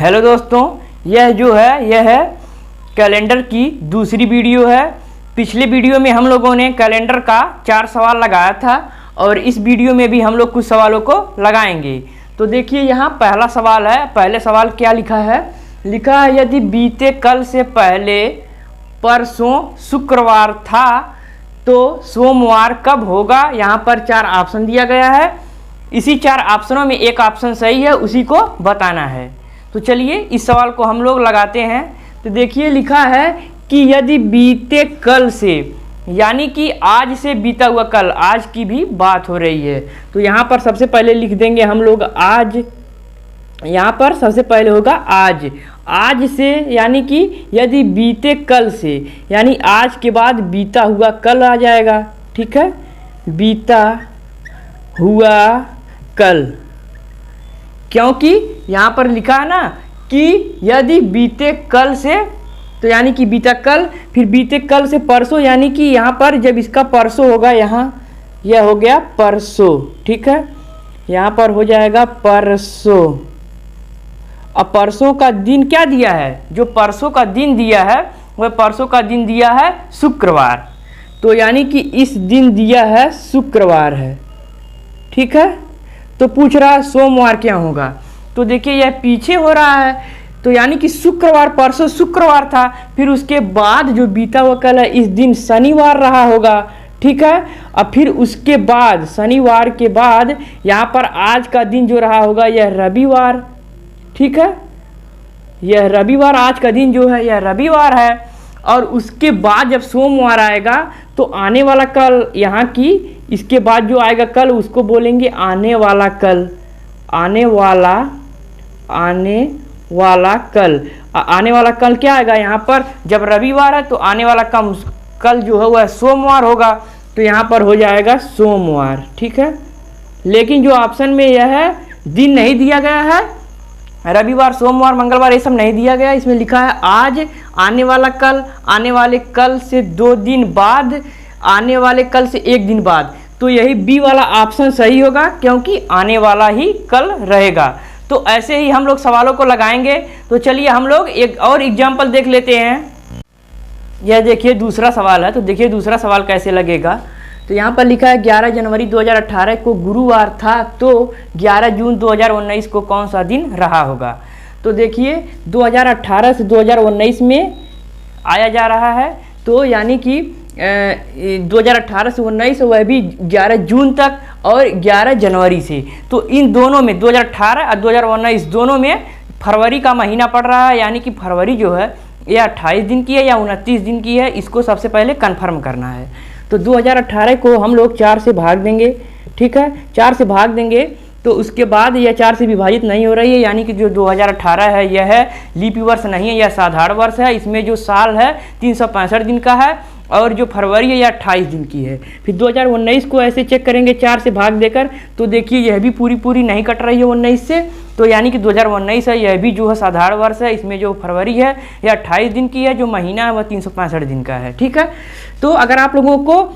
Hello दोस्तों, यह जो है यह है कैलेंडर की दूसरी वीडियो है। पिछले वीडियो में हम लोगों ने कैलेंडर का 4 सवाल लगाया था और इस वीडियो में भी हम लोग कुछ सवालों को लगाएंगे। तो देखिए यहाँ पहला सवाल है। पहले सवाल क्या लिखा है? लिखा है यदि बीते कल से पहले परसों शुक्रवार था तो सोमवार कब होगा। यहाँ पर 4 ऑप्शन दिया गया है। इसी 4 ऑप्शनों में एक ऑप्शन सही है, उसी को बताना है। तो चलिए इस सवाल को हम लोग लगाते हैं। तो देखिए लिखा है कि यदि बीते कल से, यानी कि आज से बीता हुआ कल, आज की भी बात हो रही है। तो यहाँ पर सबसे पहले लिख देंगे हम लोग आज। यहाँ पर सबसे पहले होगा आज। आज से यानी कि यदि बीते कल से, यानी आज के बाद बीता हुआ कल आ जाएगा। ठीक है, बीता हुआ कल, क्योंकि यहाँ पर लिखा है ना कि यदि बीते कल से, तो यानी कि बीता कल, फिर बीते कल से परसों, यानी कि यहाँ पर जब इसका परसों होगा, यहाँ यह हो गया परसों। ठीक है, यहाँ पर हो जाएगा परसों। अब परसों का दिन क्या दिया है? जो परसों का दिन दिया है वह परसों का दिन दिया है शुक्रवार। तो यानी कि इस दिन दिया है शुक्रवार है। ठीक है, तो पूछ रहा है सोमवार क्या होगा। तो देखिए यह पीछे हो रहा है, तो यानी कि शुक्रवार, परसों शुक्रवार था, फिर उसके बाद जो बीता हुआ कल है इस दिन शनिवार रहा होगा। ठीक है, अब फिर उसके बाद शनिवार के बाद यहाँ पर आज का दिन जो रहा होगा यह रविवार। ठीक है, यह रविवार, आज का दिन जो है यह रविवार है। और उसके बाद जब सोमवार आएगा तो आने वाला कल, यहाँ की इसके बाद जो आएगा कल उसको बोलेंगे आने वाला कल। आने वाला कल। आने वाला कल क्या आएगा? यहाँ पर जब रविवार है तो आने वाला कल जो है वह सोमवार होगा। तो यहाँ पर हो जाएगा सोमवार। ठीक है, लेकिन जो ऑप्शन में यह है दिन नहीं दिया गया है, रविवार, सोमवार, मंगलवार ये सब नहीं दिया गया। इसमें लिखा है आज, आने वाला कल, आने वाले कल से 2 दिन बाद, आने वाले कल से 1 दिन बाद। तो यही बी वाला ऑप्शन सही होगा, क्योंकि आने वाला ही कल रहेगा। तो ऐसे ही हम लोग सवालों को लगाएंगे। तो चलिए हम लोग एक और एग्जाम्पल देख लेते हैं। यह देखिए दूसरा सवाल है। तो देखिए दूसरा सवाल कैसे लगेगा। तो यहाँ पर लिखा है 11 जनवरी 2018 को गुरुवार था तो 11 जून 2019 को कौन सा दिन रहा होगा। तो देखिए 2018 से 2019 में आया जा रहा है, तो यानी कि 2018 से 19, वह भी 11 जून तक और 11 जनवरी से। तो इन दोनों में 2018 और 2019 दोनों में फरवरी का महीना पड़ रहा है, यानी कि फरवरी जो है यह 28 दिन की है या 29 दिन की है, इसको सबसे पहले कंफर्म करना है। तो 2018 को हम लोग 4 से भाग देंगे। ठीक है, 4 से भाग देंगे तो उसके बाद यह 4 से विभाजित नहीं हो रही है, यानी कि जो 2018 है यह है लीप वर्ष नहीं है, यह साधारण वर्ष है। इसमें जो साल है 365 दिन का है और जो फरवरी है यह 28 दिन की है। फिर 2019 को ऐसे चेक करेंगे 4 से भाग देकर, तो देखिए यह भी पूरी नहीं कट रही है 19 से। तो यानी कि 2019 है, यह भी जो है साधारण वर्ष है। इसमें जो फरवरी है यह 28 दिन की है, जो महीना है वह 365 दिन का है। ठीक है, तो अगर आप लोगों को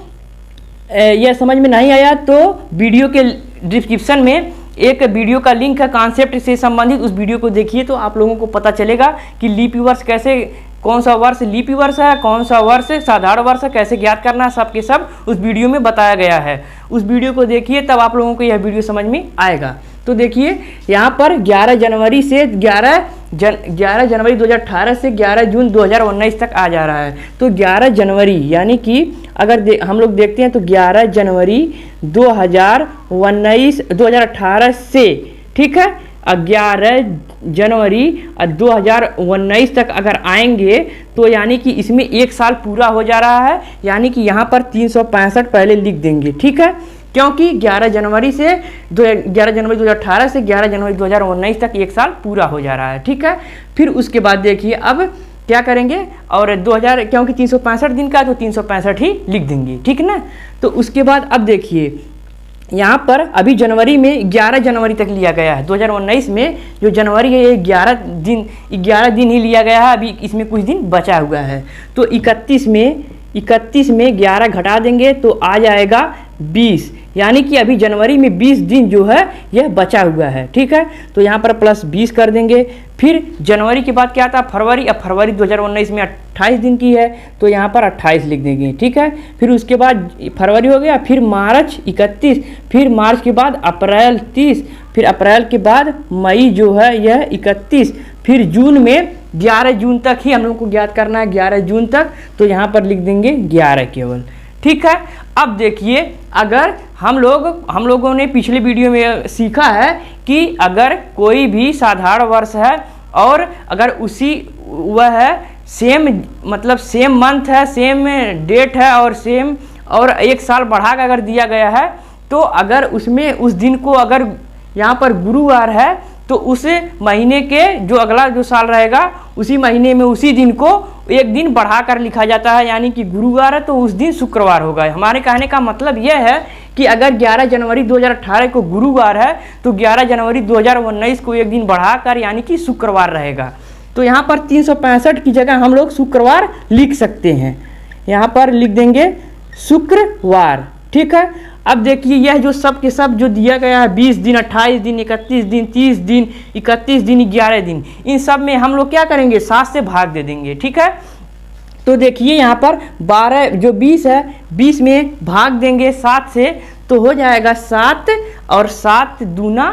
यह समझ में नहीं आया तो वीडियो के डिस्क्रिप्शन में एक वीडियो का लिंक है कॉन्सेप्ट से संबंधित, उस वीडियो को देखिए तो आप लोगों को पता चलेगा कि लीप वर्ष कैसे, कौन सा वर्ष लीप वर्ष है, कौन सा वर्ष साधारण वर्ष है, कैसे ज्ञात करना है, सब के सब उस वीडियो में बताया गया है। उस वीडियो को देखिए तब आप लोगों को यह वीडियो समझ में आएगा। तो देखिए यहाँ पर 11 जनवरी से 11 जनवरी 2018 से 11 जून 2019 तक आ जा रहा है। तो 11 जनवरी यानी कि अगर हम लोग देखते हैं तो 11 जनवरी 2018 से, ठीक है, 11 जनवरी 2019 तक अगर आएंगे तो यानी कि इसमें 1 साल पूरा हो जा रहा है, यानी कि यहाँ पर 365 पहले लिख देंगे। ठीक है, क्योंकि 11 जनवरी 2018 से 11 जनवरी 2019 तक 1 साल पूरा हो जा रहा है। ठीक है, फिर उसके बाद देखिए अब क्या करेंगे, और 2000 क्योंकि 365 दिन का तो 365 ही लिख देंगे। ठीक ना, तो उसके बाद अब देखिए यहाँ पर अभी जनवरी में 11 जनवरी तक लिया गया है। 2019 में जो जनवरी है ये 11 दिन ही लिया गया है, अभी इसमें कुछ दिन बचा हुआ है। तो 31 में 11 घटा देंगे तो आ जाएगा 20, यानी कि अभी जनवरी में 20 दिन जो है यह बचा हुआ है। ठीक है, तो यहाँ पर प्लस 20 कर देंगे। फिर जनवरी के बाद क्या आता है फरवरी। अब फरवरी 2019 में 28 दिन की है तो यहाँ पर 28 लिख देंगे। ठीक है, फिर उसके बाद फरवरी हो गया, फिर मार्च 31, फिर मार्च के बाद अप्रैल 30, फिर अप्रैल के बाद मई जो है यह 31, फिर जून में 11 जून तक ही हम लोग को ज्ञात करना है, 11 जून तक, तो यहाँ पर लिख देंगे 11 केवल। ठीक है, अब देखिए अगर हम लोगों ने पिछले वीडियो में सीखा है कि अगर कोई भी साधारण वर्ष है और अगर उसी वह है सेम मतलब सेम मंथ है, सेम डेट है और सेम और एक साल बढ़ा कर अगर दिया गया है, तो अगर उसमें उस दिन को अगर यहाँ पर गुरुवार है तो उस महीने के जो अगला जो साल रहेगा उसी महीने में उसी दिन को एक दिन बढ़ाकर लिखा जाता है, यानी कि गुरुवार है तो उस दिन शुक्रवार होगा। हमारे कहने का मतलब यह है कि अगर 11 जनवरी 2018 को गुरुवार है तो 11 जनवरी 2019 को एक दिन बढ़ाकर यानी कि शुक्रवार रहेगा। तो यहाँ पर 365 की जगह हम लोग शुक्रवार लिख सकते हैं, यहाँ पर लिख देंगे शुक्रवार। ठीक है, अब देखिए यह जो सब के सब जो दिया गया है 20 दिन, 28 दिन, 31 दिन, 30 दिन, 31 दिन, 11 दिन, इन सब में हम लोग क्या करेंगे 7 से भाग दे देंगे। ठीक है, तो देखिए यहाँ पर 12 जो 20 है 20 में भाग देंगे 7 से तो हो जाएगा 7 और 7 दूना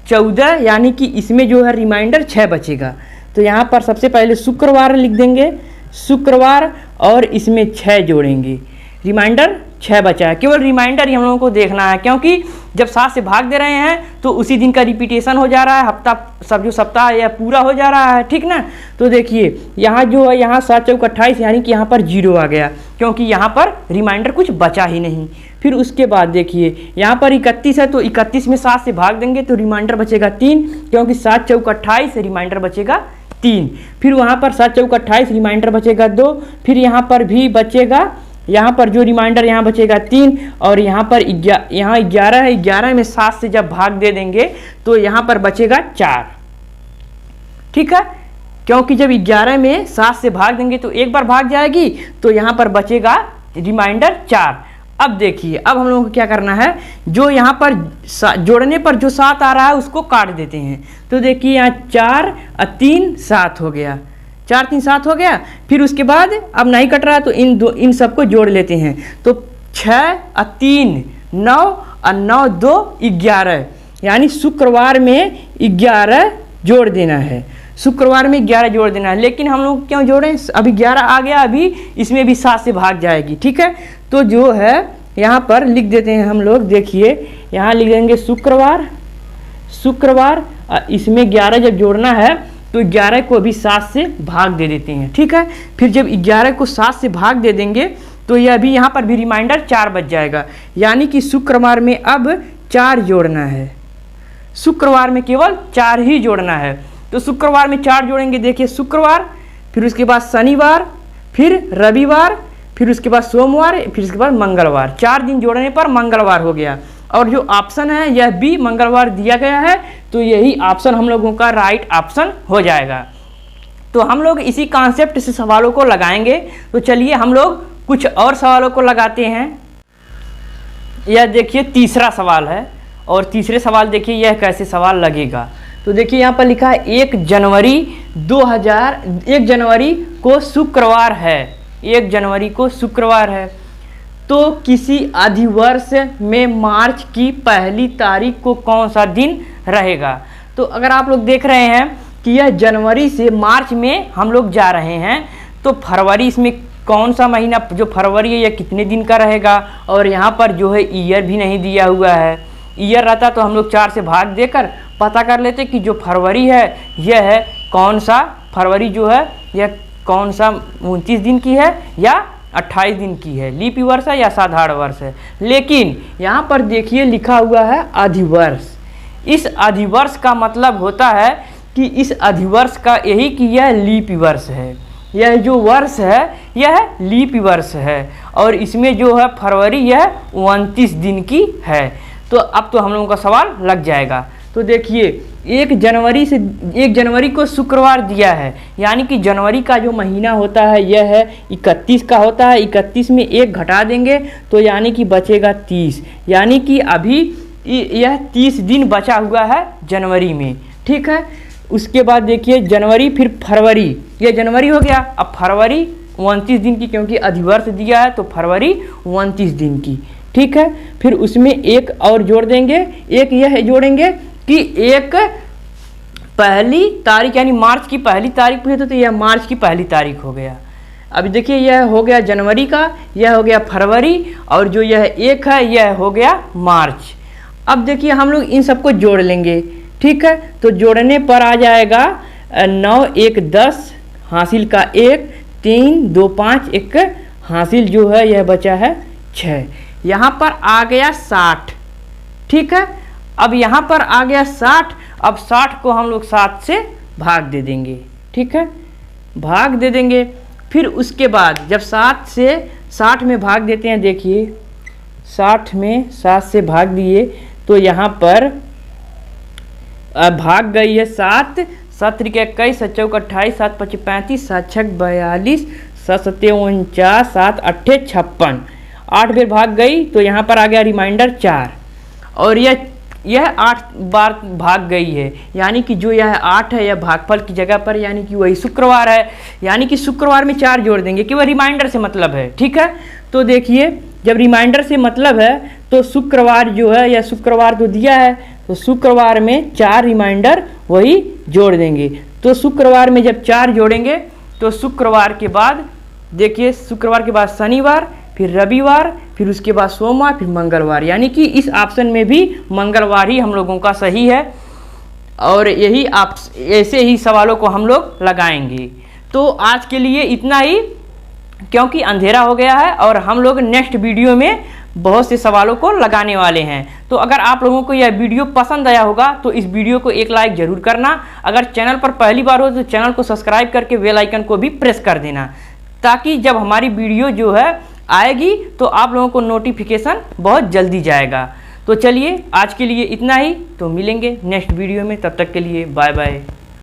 14, यानी कि इसमें जो है रिमाइंडर 6 बचेगा। तो यहाँ पर सबसे पहले शुक्रवार लिख देंगे, शुक्रवार, और इसमें 6 जोड़ेंगे, रिमाइंडर 6 बचा है। केवल रिमाइंडर ही हम लोगों को देखना है, क्योंकि जब 7 से भाग दे रहे हैं तो उसी दिन का रिपीटेशन हो जा रहा है, हफ्ता सब जो सप्ताह है यह पूरा हो जा रहा है। ठीक ना, तो देखिए यहाँ जो है यहाँ 7 चौक 28, यानी कि यहाँ पर 0 आ गया, क्योंकि यहाँ पर रिमाइंडर कुछ बचा ही नहीं। फिर उसके बाद देखिए यहाँ पर 31 है तो 31 में 7 से भाग देंगे तो रिमाइंडर बचेगा 3, क्योंकि 7 चौक 28 रिमाइंडर बचेगा 3। फिर वहाँ पर 7 चौक 28 रिमाइंडर बचेगा 2, फिर यहाँ पर भी बचेगा, यहाँ पर जो रिमाइंडर यहाँ बचेगा 3, और यहाँ पर यहाँ 11 है, 11 में 7 से जब भाग दे देंगे तो यहाँ पर बचेगा 4। ठीक है, क्योंकि जब 11 में 7 से भाग देंगे तो एक बार भाग जाएगी तो यहाँ पर बचेगा रिमाइंडर 4। अब देखिए अब हम लोगों को क्या करना है, जो यहाँ पर जोड़ने पर जो 7 आ रहा है उसको काट देते हैं। तो देखिए यहाँ 4 और 3 7 हो गया, 4 3 7 हो गया। फिर उसके बाद अब नहीं कट रहा तो इन सबको जोड़ लेते हैं, तो 6 और 3 9 और 9 2 11, यानी शुक्रवार में 11 जोड़ देना है, शुक्रवार में 11 जोड़ देना है। लेकिन हम लोग क्यों जोड़ें, अभी 11 आ गया, अभी इसमें भी 7 से भाग जाएगी। ठीक है, तो जो है यहाँ पर लिख देते हैं हम लोग, देखिए यहाँ लिख देंगे शुक्रवार, शुक्रवार, इसमें 11 जब जोड़ना है तो 11 को अभी 7 से भाग दे देते हैं। ठीक है, फिर जब 11 को 7 से भाग दे देंगे तो यह भी यहाँ पर भी रिमाइंडर 4 बच जाएगा, यानी कि शुक्रवार में अब 4 जोड़ना है, शुक्रवार में केवल 4 ही जोड़ना है। तो शुक्रवार में 4 जोड़ेंगे, देखिए शुक्रवार, फिर उसके बाद शनिवार, फिर रविवार, फिर उसके बाद सोमवार, फिर उसके बाद मंगलवार। 4 दिन जोड़ने पर मंगलवार हो गया, और जो ऑप्शन है यह भी मंगलवार दिया गया है, तो यही ऑप्शन हम लोगों का राइट ऑप्शन हो जाएगा। तो हम लोग इसी कॉन्सेप्ट से सवालों को लगाएंगे। तो चलिए हम लोग कुछ और सवालों को लगाते हैं। यह देखिए तीसरा सवाल है, और तीसरे सवाल देखिए यह कैसे सवाल लगेगा। तो देखिए यहाँ पर लिखा है 1 जनवरी को शुक्रवार है, 1 जनवरी को शुक्रवार है, तो किसी अधिवर्ष में मार्च की पहली तारीख को कौन सा दिन रहेगा। तो अगर आप लोग देख रहे हैं कि यह जनवरी से मार्च में हम लोग जा रहे हैं, तो फरवरी इसमें कौन सा महीना जो फरवरी है यह कितने दिन का रहेगा, और यहाँ पर जो है ईयर भी नहीं दिया हुआ है। ईयर रहता तो हम लोग 4 से भाग देकर पता कर लेते कि जो फरवरी है यह है कौन सा, फरवरी जो है यह कौन सा 29 दिन की है या 28 दिन की है, लीप वर्ष है या साधारण वर्ष है। लेकिन यहाँ पर देखिए लिखा हुआ है अधिवर्ष। इस अधिवर्ष का मतलब होता है कि इस अधिवर्ष का यही कि यह लीप वर्ष है, यह जो वर्ष है यह लीप वर्ष है, और इसमें जो है फरवरी यह 29 दिन की है। तो अब तो हम लोगों का सवाल लग जाएगा। तो देखिए 1 जनवरी को शुक्रवार दिया है, यानी कि जनवरी का जो महीना होता है यह है 31 का होता है। 31 में 1 घटा देंगे तो यानी कि बचेगा 30, यानी कि अभी यह 30 दिन बचा हुआ है जनवरी में, ठीक है। उसके बाद देखिए जनवरी, फिर फरवरी, यह जनवरी हो गया। अब फरवरी 29 दिन की, क्योंकि अधिवर्ष दिया है तो फरवरी 29 दिन की, ठीक है। फिर उसमें 1 और जोड़ देंगे, एक यह जोड़ेंगे कि 1 पहली तारीख, यानी मार्च की पहली तारीख पे तो यह मार्च की पहली तारीख हो गया। अब देखिए यह हो गया जनवरी का, यह हो गया फरवरी, और जो यह 1 है यह हो गया मार्च। अब देखिए हम लोग इन सबको जोड़ लेंगे, ठीक है। तो जोड़ने पर आ जाएगा 9 1 10 हासिल का 1, 3 2 5 1 हासिल जो है यह बचा है 6। यहाँ पर आ गया 60, ठीक है। अब यहाँ पर आ गया 60। अब 60 को हम लोग 7 से भाग दे देंगे, ठीक है, भाग दे देंगे। फिर उसके बाद जब 7 से 60 में भाग देते हैं, देखिए 60 में 7 से भाग दिए तो यहाँ पर भाग गई है 7, 7 3 21, 7 4 28, 7 5 35, 7 6 42, 7 7 49, 7 8 56, 8 बार भाग गई तो यहाँ पर आ गया रिमाइंडर 4, और यह 8 बार भाग गई है, यानी कि जो यह 8 है यह भागफल की जगह पर, यानी कि वही शुक्रवार है, यानी कि शुक्रवार में 4 जोड़ देंगे कि वह रिमाइंडर से मतलब है, ठीक है। तो देखिए जब रिमाइंडर से मतलब है तो शुक्रवार जो है, या शुक्रवार तो दिया है तो शुक्रवार में 4 रिमाइंडर वही जोड़ देंगे। तो शुक्रवार में जब 4 जोड़ेंगे तो शुक्रवार के बाद देखिए, शुक्रवार के बाद शनिवार, फिर रविवार, फिर उसके बाद सोमवार, फिर मंगलवार, यानी कि इस ऑप्शन में भी मंगलवार ही हम लोगों का सही है। और यही आप ऐसे ही सवालों को हम लोग लगाएंगे। तो आज के लिए इतना ही, क्योंकि अंधेरा हो गया है और हम लोग नेक्स्ट वीडियो में बहुत से सवालों को लगाने वाले हैं। तो अगर आप लोगों को यह वीडियो पसंद आया होगा तो इस वीडियो को एक लाइक जरूर करना। अगर चैनल पर पहली बार हो तो चैनल को सब्सक्राइब करके बेल आइकन को भी प्रेस कर देना, ताकि जब हमारी वीडियो जो है आएगी तो आप लोगों को नोटिफिकेशन बहुत जल्दी जाएगा। तो चलिए आज के लिए इतना ही, तो मिलेंगे नेक्स्ट वीडियो में, तब तक के लिए बाय बाय।